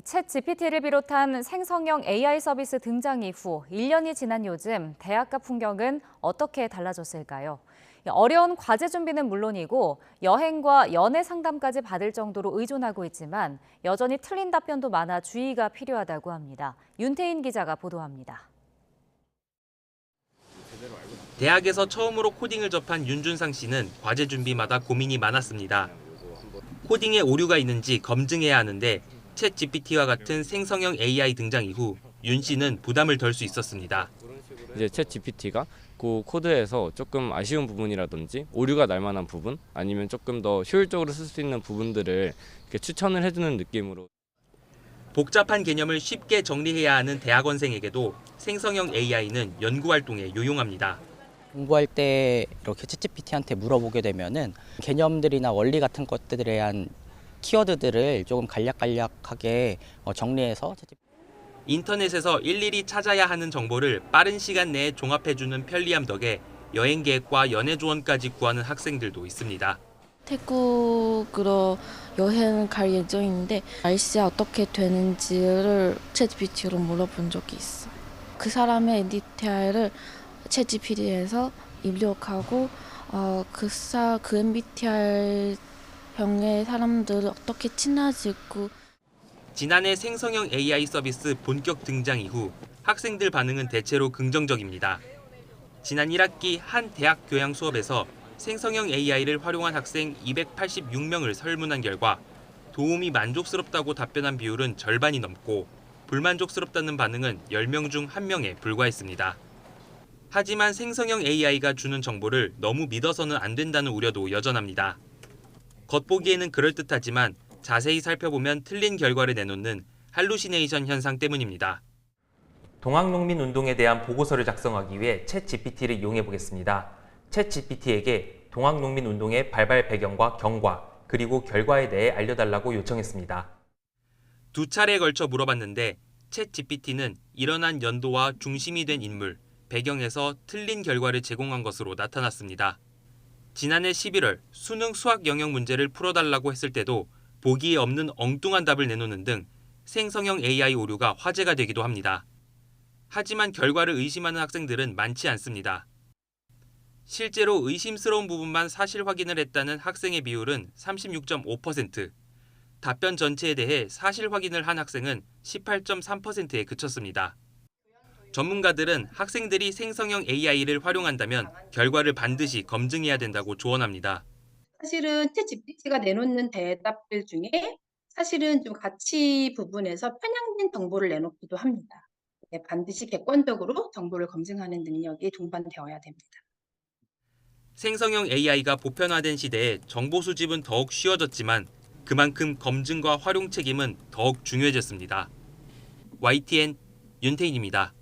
챗 GPT를 비롯한 생성형 AI 서비스 등장 이후 1년이 지난 요즘 대학가 풍경은 어떻게 달라졌을까요? 어려운 과제 준비는 물론이고 여행과 연애 상담까지 받을 정도로 의존하고 있지만 여전히 틀린 답변도 많아 주의가 필요하다고 합니다. 윤태인 기자가 보도합니다. 대학에서 처음으로 코딩을 접한 윤준상 씨는 과제 준비마다 고민이 많았습니다. 코딩에 오류가 있는지 검증해야 하는데 챗 GPT와 같은 생성형 AI 등장 이후 윤 씨는 부담을 덜 수 있었습니다. 이제 챗 GPT가 그 코드에서 조금 아쉬운 부분이라든지 오류가 날 만한 부분 아니면 조금 더 효율적으로 쓸 수 있는 부분들을 이렇게 추천을 해주는 느낌으로. 복잡한 개념을 쉽게 정리해야 하는 대학원생에게도 생성형 AI는 연구 활동에 유용합니다. 공부할 때 이렇게 챗GPT한테 물어보게 되면은 개념들이나 원리 같은 것들에 대한 키워드들을 조금 간략간략하게 정리해서 인터넷에서 일일이 찾아야 하는 정보를 빠른 시간 내에 종합해주는 편리함 덕에 여행 계획과 연애 조언까지 구하는 학생들도 있습니다. 태국으로 여행 갈 예정인데 날씨가 어떻게 되는지를 챗GPT로 물어본 적이 있어. 그 사람의 MBTI를 챗GPT에서 입력하고 그 MBTI 병의 사람들을 어떻게 친해지고. 지난해 생성형 AI 서비스 본격 등장 이후 학생들 반응은 대체로 긍정적입니다. 지난 1학기 한 대학 교양 수업에서 생성형 AI를 활용한 학생 286명을 설문한 결과 도움이 만족스럽다고 답변한 비율은 절반이 넘고 불만족스럽다는 반응은 10명 중 1명에 불과했습니다. 하지만 생성형 AI가 주는 정보를 너무 믿어서는 안 된다는 우려도 여전합니다. 겉보기에는 그럴듯하지만 자세히 살펴보면 틀린 결과를 내놓는 할루시네이션 현상 때문입니다. 동학농민운동에 대한 보고서를 작성하기 위해 챗 GPT를 이용해 보겠습니다. 챗 GPT에게 동학농민운동의 발발 배경과 경과, 그리고 결과에 대해 알려달라고 요청했습니다. 2차례에 걸쳐 물어봤는데 챗 GPT는 일어난 연도와 중심이 된 인물, 배경에서 틀린 결과를 제공한 것으로 나타났습니다. 지난해 11월 수능 수학 영역 문제를 풀어달라고 했을 때도 보기에 없는 엉뚱한 답을 내놓는 등 생성형 AI 오류가 화제가 되기도 합니다. 하지만 결과를 의심하는 학생들은 많지 않습니다. 실제로 의심스러운 부분만 사실 확인을 했다는 학생의 비율은 36.5%, 답변 전체에 대해 사실 확인을 한 학생은 18.3%에 그쳤습니다. 전문가들은 학생들이 생성형 AI를 활용한다면 결과를 반드시 검증해야 된다고 조언합니다. 사실은 챗GPT가 내놓는 대답들 중에 사실은 좀 가치 부분에서 편향된 정보를 내놓기도 합니다. 반드시 객관적으로 정보를 검증하는 능력이 동반되어야 됩니다. 생성형 AI가 보편화된 시대에 정보 수집은 더욱 쉬워졌지만 그만큼 검증과 활용 책임은 더욱 중요해졌습니다. YTN 윤태인입니다.